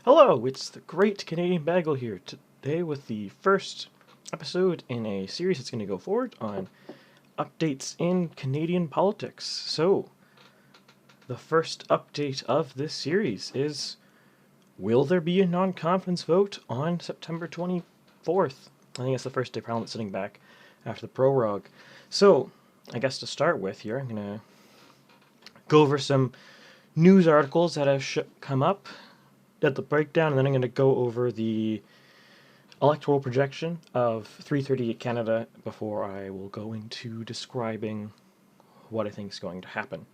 Hello, it's the Great Canadian Bagel here today with the first episode in a series that's going to go forward on updates in Canadian politics. So, the first update of this series is, will there be a non-confidence vote on September 24th? I think it's the first day Parliament's sitting back after the prorogue. So, I guess to start with here, I'm going to go over some news articles that have come up at the breakdown, and then I'm going to go over the electoral projection of 338 Canada before I will go into describing what I think is going to happen.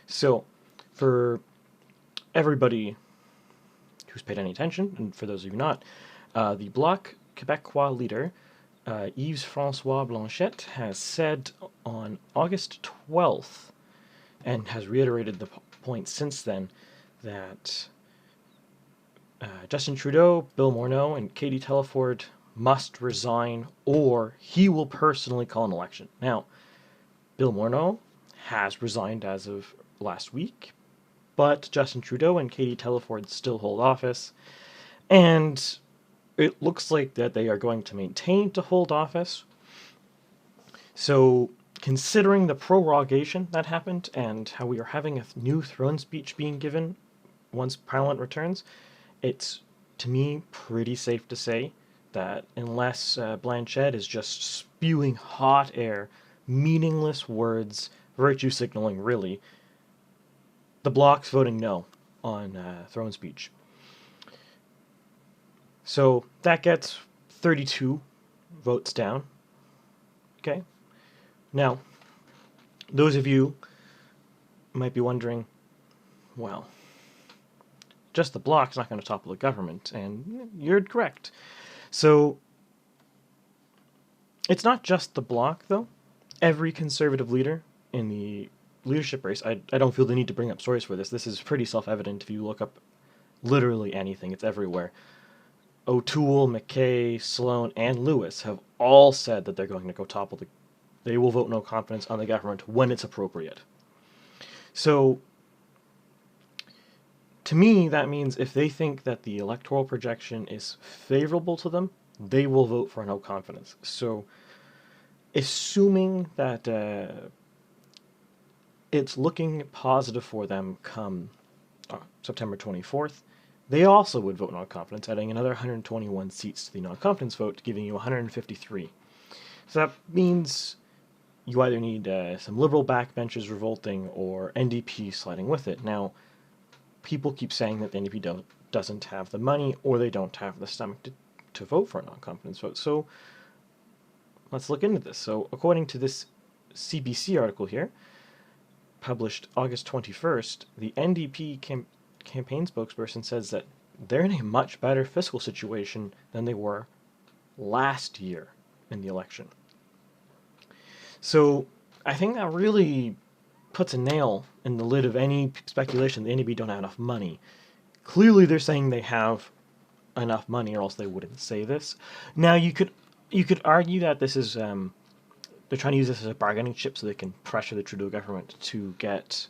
So, for everybody who's paid any attention, and for those of you not, the Bloc Québécois leader, Yves-Francois Blanchet, has said on August 12th, and has reiterated the point since then, that Justin Trudeau, Bill Morneau, and Katie Telford must resign or he will personally call an election. Now, Bill Morneau has resigned as of last week, but Justin Trudeau and Katie Telford still hold office, and it looks like that they are going to maintain to hold office. So, considering the prorogation that happened and how we are having a new throne speech being given once Parliament returns, it's, to me, pretty safe to say that unless Blanchet is just spewing hot air, meaningless words, virtue signaling, really, the Bloc's voting no on throne speech. So that gets 32 votes down. Okay? Now, those of you might be wondering, well, just the Bloc's not going to topple the government, and you're correct. So, it's not just the Bloc, though. Every Conservative leader in the leadership race, I don't feel the need to bring up stories for this. This is pretty self-evident if you look up literally anything. It's everywhere. O'Toole, McKay, Sloan, and Lewis have all said that they're going to go topple they will vote no confidence on the government when it's appropriate. So, to me, that means if they think that the electoral projection is favorable to them, they will vote for no confidence. So, assuming that it's looking positive for them come September 24th, they also would vote no confidence, adding another 121 seats to the non-confidence vote, giving you 153. So that means you either need some Liberal backbenchers revolting or NDP sliding with it. Now, people keep saying that the NDP doesn't have the money or they don't have the stomach to vote for a non-confidence vote. So let's look into this. So according to this CBC article here, published August 21st, the NDP campaign spokesperson says that they're in a much better fiscal situation than they were last year in the election. So I think that really puts a nail in the lid of any speculation the NDP don't have enough money. Clearly they're saying they have enough money or else they wouldn't say this. Now you could argue that this is they're trying to use this as a bargaining chip so they can pressure the Trudeau government to get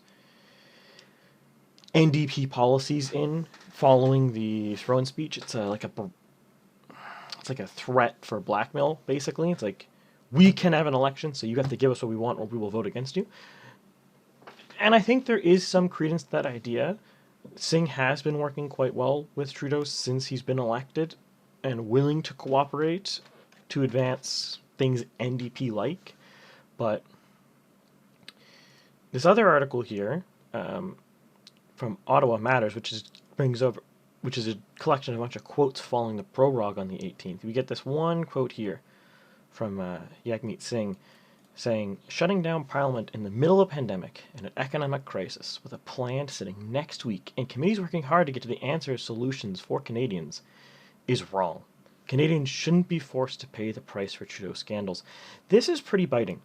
NDP policies in following the throne speech. It's like a threat for blackmail, basically. It's like, we can have an election, so you have to give us what we want or we will vote against you. And I think there is some credence to that idea. Singh has been working quite well with Trudeau since he's been elected and willing to cooperate to advance things NDP like. But this other article here from Ottawa Matters, which is a collection of a bunch of quotes following the prorogue on the 18th. We get this one quote here from Jagmeet Singh saying, shutting down Parliament in the middle of a pandemic and an economic crisis with a plan sitting next week and committees working hard to get to the answers solutions for Canadians is wrong. Canadians shouldn't be forced to pay the price for Trudeau scandals. This is pretty biting.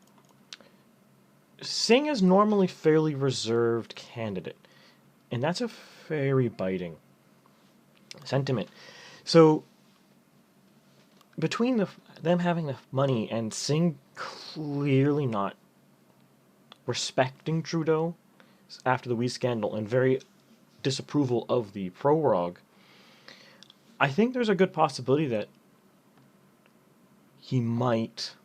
Singh is normally a fairly reserved candidate, and that's a very biting sentiment. So, between them having the money and Singh clearly not respecting Trudeau after the Wee scandal and very disapproval of the prorogue, I think there's a good possibility that he might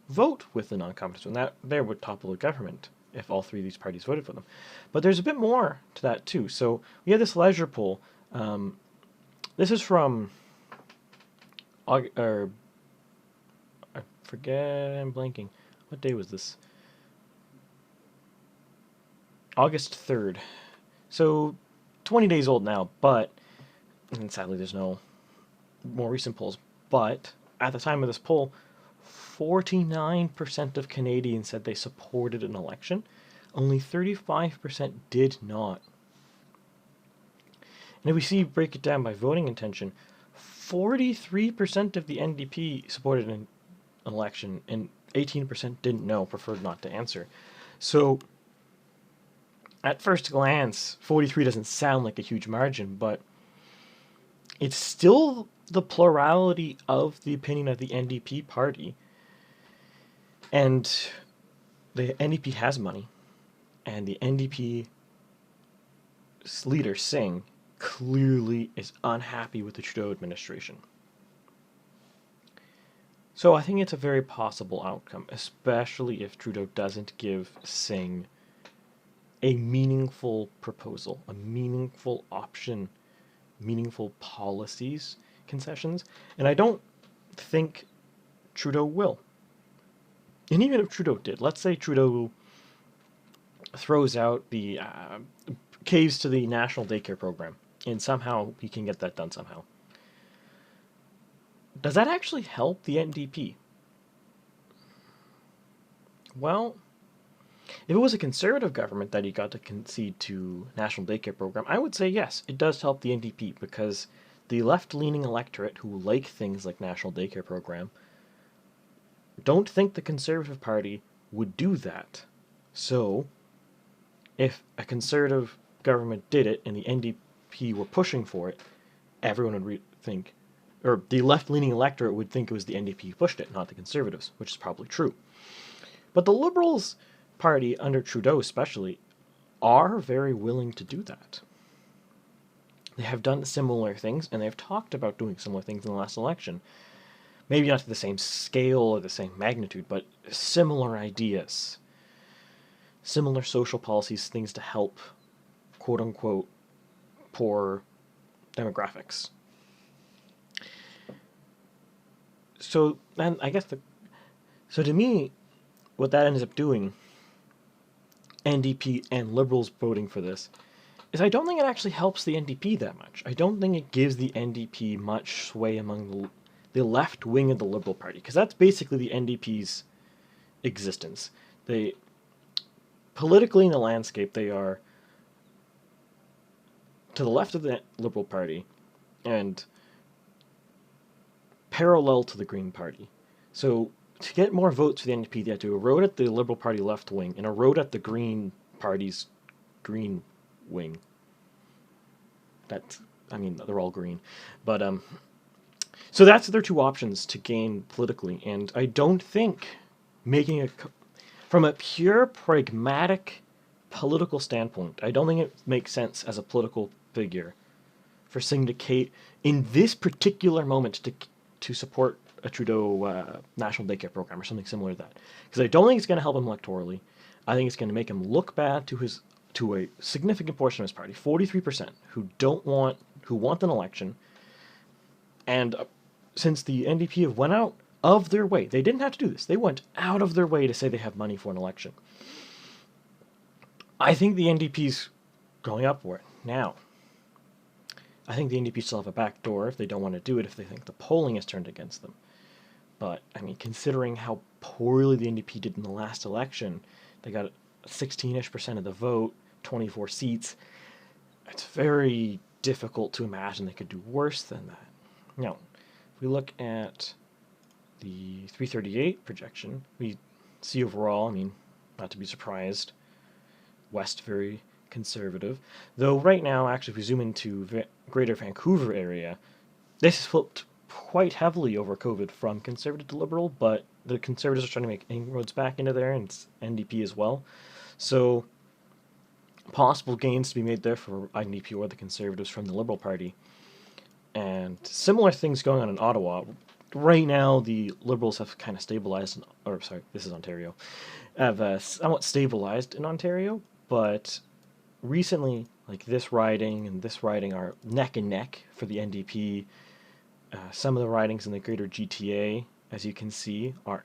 vote with the non-confidence vote. That there would topple the government if all three of these parties voted for them. But there's a bit more to that too. So we have this leisure poll. This is from or I forget. I'm blanking. What day was this? August 3rd. So 20 days old now, but and sadly there's no more recent polls. But at the time of this poll, 49% of Canadians said they supported an election. Only 35% did not. And if we break it down by voting intention, 43% of the NDP supported an election, and 18% didn't know, preferred not to answer. So, at first glance, 43 doesn't sound like a huge margin, but it's still the plurality of the opinion of the NDP party. And the NDP has money, and the NDP leader, Singh, clearly is unhappy with the Trudeau administration. So I think it's a very possible outcome, especially if Trudeau doesn't give Singh a meaningful proposal, a meaningful option, meaningful policies, concessions. And I don't think Trudeau will. And even if Trudeau did, let's say Trudeau throws out the caves to the national daycare program, and somehow he can get that done somehow. Does that actually help the NDP? Well, if it was a conservative government that he got to concede to national daycare program, I would say yes, it does help the NDP, because the left-leaning electorate who like things like national daycare program don't think the Conservative Party would do that. So, if a conservative government did it and the NDP were pushing for it, everyone would think, or the left-leaning electorate would think it was the NDP who pushed it, not the Conservatives, which is probably true. But the Liberals Party, under Trudeau especially, are very willing to do that. They have done similar things, and they've talked about doing similar things in the last election. Maybe not to the same scale or the same magnitude, but similar ideas. Similar social policies, things to help, quote-unquote, poor demographics. So, then I guess so to me, what that ends up doing, NDP and Liberals voting for this, is I don't think it actually helps the NDP that much. I don't think it gives the NDP much sway among the left wing of the Liberal Party, because that's basically the NDP's existence. They, politically in the landscape, they are to the left of the Liberal Party and parallel to the Green Party. So to get more votes for the NDP, they have to erode at the Liberal Party left wing and erode at the Green Party's green wing. They're all green. But, so that's their two options to gain politically. And I don't think from a pure pragmatic political standpoint, I don't think it makes sense as a political figure for Singh to in this particular moment to support a Trudeau national daycare program or something similar to that. Because I don't think it's going to help him electorally. I think it's going to make him look bad to a significant portion of his party, 43%, who want an election. And since the NDP have went out of their way, they didn't have to do this. They went out of their way to say they have money for an election. I think the NDP's going up for it. Now, I think the NDP still have a back door if they don't want to do it, if they think the polling has turned against them. But, considering how poorly the NDP did in the last election, they got 16-ish% of the vote, 24 seats. It's very difficult to imagine they could do worse than that. Now, if we look at the 338 projection, we see overall, not to be surprised, West very conservative. Though right now, actually, if we zoom into Greater Vancouver area, this has flipped quite heavily over COVID from conservative to liberal, but the Conservatives are trying to make inroads back into there, and it's NDP as well. So, possible gains to be made there for NDP or the Conservatives from the Liberal Party. And similar things going on in Ottawa. Right now, the Liberals have kind of stabilized, or sorry, this is Ontario, have somewhat stabilized in Ontario, but recently, like this riding and this riding are neck and neck for the NDP. Some of the ridings in the greater GTA, as you can see, are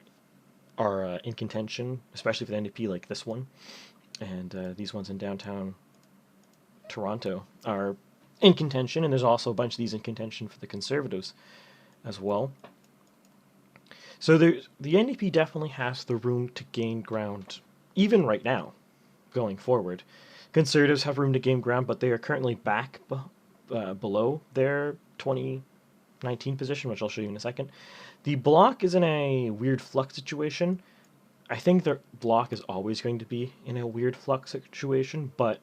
in contention, especially for the NDP, like this one, and these ones in downtown Toronto are in contention, and there's also a bunch of these in contention for the Conservatives as well. So the NDP definitely has the room to gain ground, even right now, going forward. Conservatives have room to gain ground, but they are currently back below their 2019 position, which I'll show you in a second. The Bloc is in a weird flux situation. I think the Bloc is always going to be in a weird flux situation, but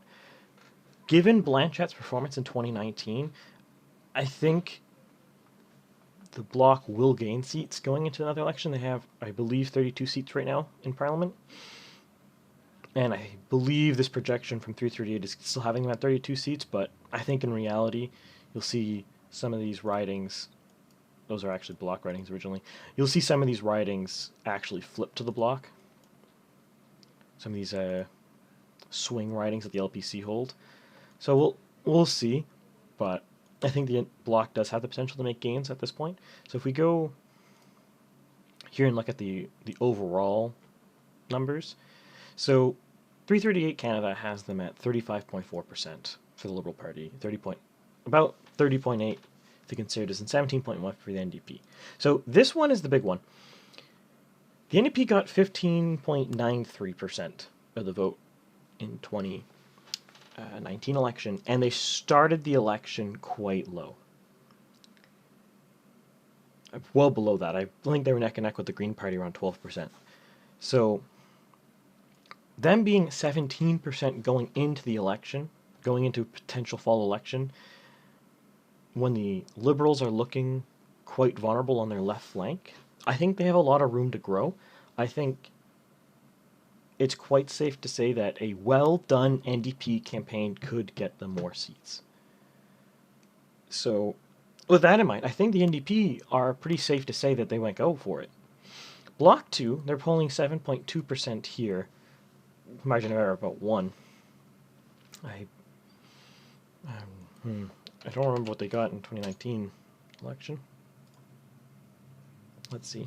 given Blanchet's performance in 2019, I think the Bloc will gain seats going into another election. They have, I believe, 32 seats right now in Parliament. And I believe this projection from 338 is still having them at 32 seats, but I think in reality, you'll see some of these ridings, those are actually Bloc ridings originally, you'll see some of these ridings actually flip to the Bloc. Some of these swing ridings that the LPC hold. So we'll see, but I think the Bloc does have the potential to make gains at this point. So if we go here and look at the overall numbers, so 338 Canada has them at 35.4% for the Liberal Party, about 30.8% for the Conservatives, and 17.1% for the NDP. So this one is the big one. The NDP got 15.93% of the vote in 2019 election, and they started the election quite low. Well below that. I think they were neck and neck with the Green Party around 12%. So them being 17% going into the election, going into a potential fall election, when the Liberals are looking quite vulnerable on their left flank, I think they have a lot of room to grow. I think it's quite safe to say that a well-done NDP campaign could get them more seats. So, with that in mind, I think the NDP are pretty safe to say that they might go for it. Bloc 2, they're polling 7.2% here. Margin of error about 1. I don't remember what they got in 2019 election. Let's see.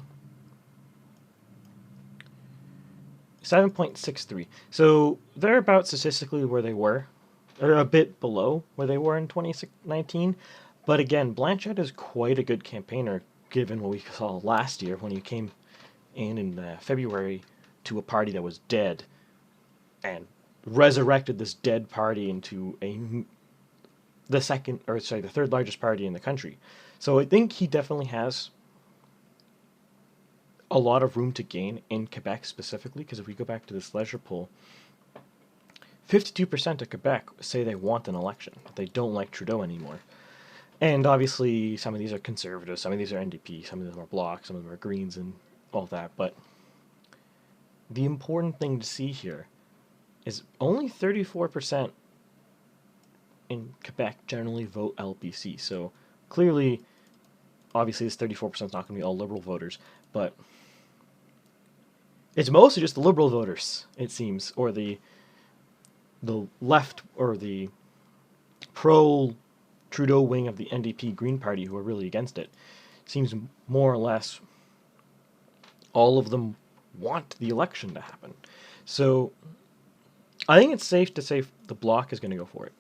7.63. So they're about statistically where they were, or a bit below where they were in 2019. But again, Blanchet is quite a good campaigner, given what we saw last year when he came in February to a party that was dead and resurrected this dead party into the third largest party in the country. So I think he definitely has a lot of room to gain in Quebec specifically, because if we go back to this leisure poll, 52% of Quebec say they want an election. They don't like Trudeau anymore. And obviously some of these are Conservatives, some of these are NDP, some of them are Bloc, some of them are Greens and all that. But the important thing to see here is only 34% in Quebec generally vote LPC. So clearly, obviously this 34% is not going to be all Liberal voters, but it's mostly just the Liberal voters, it seems, or the left or the pro-Trudeau wing of the NDP Green Party who are really against it. Seems more or less all of them want the election to happen. So I think it's safe to say the Bloc is going to go for it.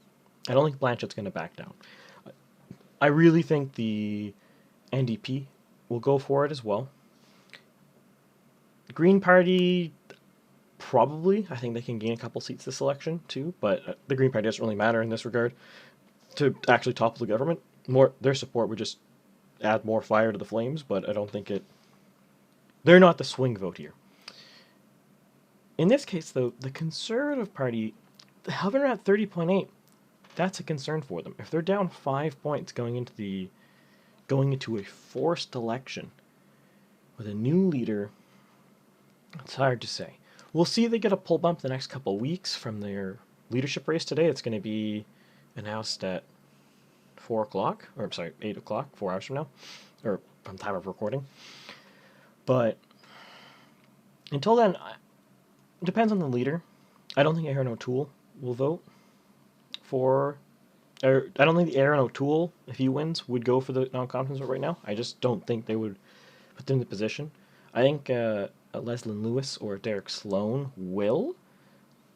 I don't think Blanchet's going to back down. I really think the NDP will go for it as well. The Green Party, probably. I think they can gain a couple seats this election too, but the Green Party doesn't really matter in this regard to actually topple the government. Their support would just add more fire to the flames, but I don't think they're not the swing vote here. In this case, though, the Conservative Party, hovering at 30.8, that's a concern for them. If they're down 5 points going into a forced election with a new leader, it's hard to say. We'll see if they get a pull bump the next couple of weeks from their leadership race today. It's going to be announced at 4 o'clock, or I'm sorry, 8 o'clock, 4 hours from now, or from time of recording. But until then, it depends on the leader. I don't think Aaron O'Toole will vote for. Or I don't think Aaron O'Toole, if he wins, would go for the non-confidence vote right now. I just don't think they would put them in the position. I think Leslie Lewis or Derek Sloan will.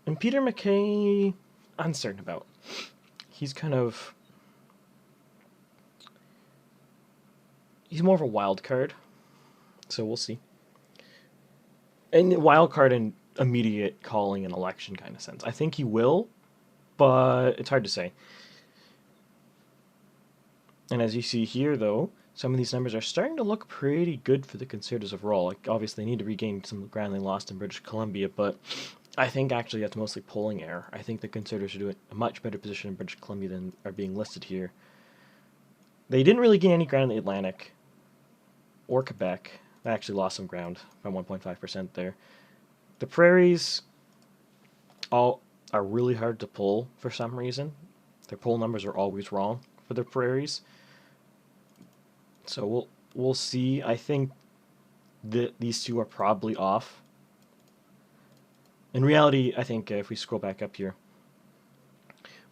And Peter MacKay, uncertain about. He's kind of... He's more of a wild card. So we'll see. And wild card in immediate calling an election kind of sense. I think he will, but it's hard to say. And as you see here, though, some of these numbers are starting to look pretty good for the Conservatives overall. Like, obviously, they need to regain some ground they lost in British Columbia, but I think actually that's mostly polling error. I think the Conservatives are doing a much better position in British Columbia than are being listed here. They didn't really gain any ground in the Atlantic or Quebec. They actually lost some ground by 1.5% there. The prairies all are really hard to pull for some reason. Their poll numbers are always wrong for the prairies. So we'll see. I think that these two are probably off. In reality, I think if we scroll back up here,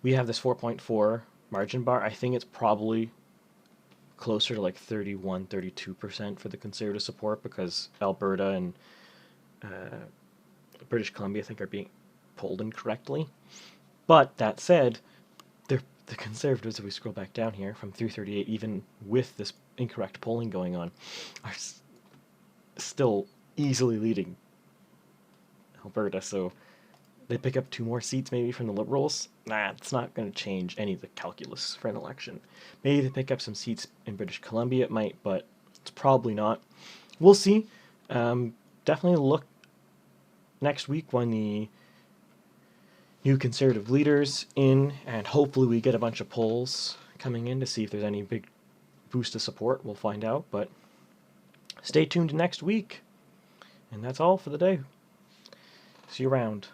we have this 4.4 margin bar. I think it's probably closer to like 31, 32% for the Conservative support because Alberta and British Columbia, I think, are being polled incorrectly. But that said, the Conservatives, if we scroll back down here from 338, even with this incorrect polling going on, are still easily leading Alberta. So they pick up 2 more seats maybe from the Liberals. Nah, it's not going to change any of the calculus for an election. Maybe they pick up some seats in British Columbia, it might, but it's probably not. We'll see. Definitely look next week when the new Conservative leaders in, and hopefully we get a bunch of polls coming in to see if there's any big boost of support. We'll find out, but stay tuned next week. And that's all for the day. See you around.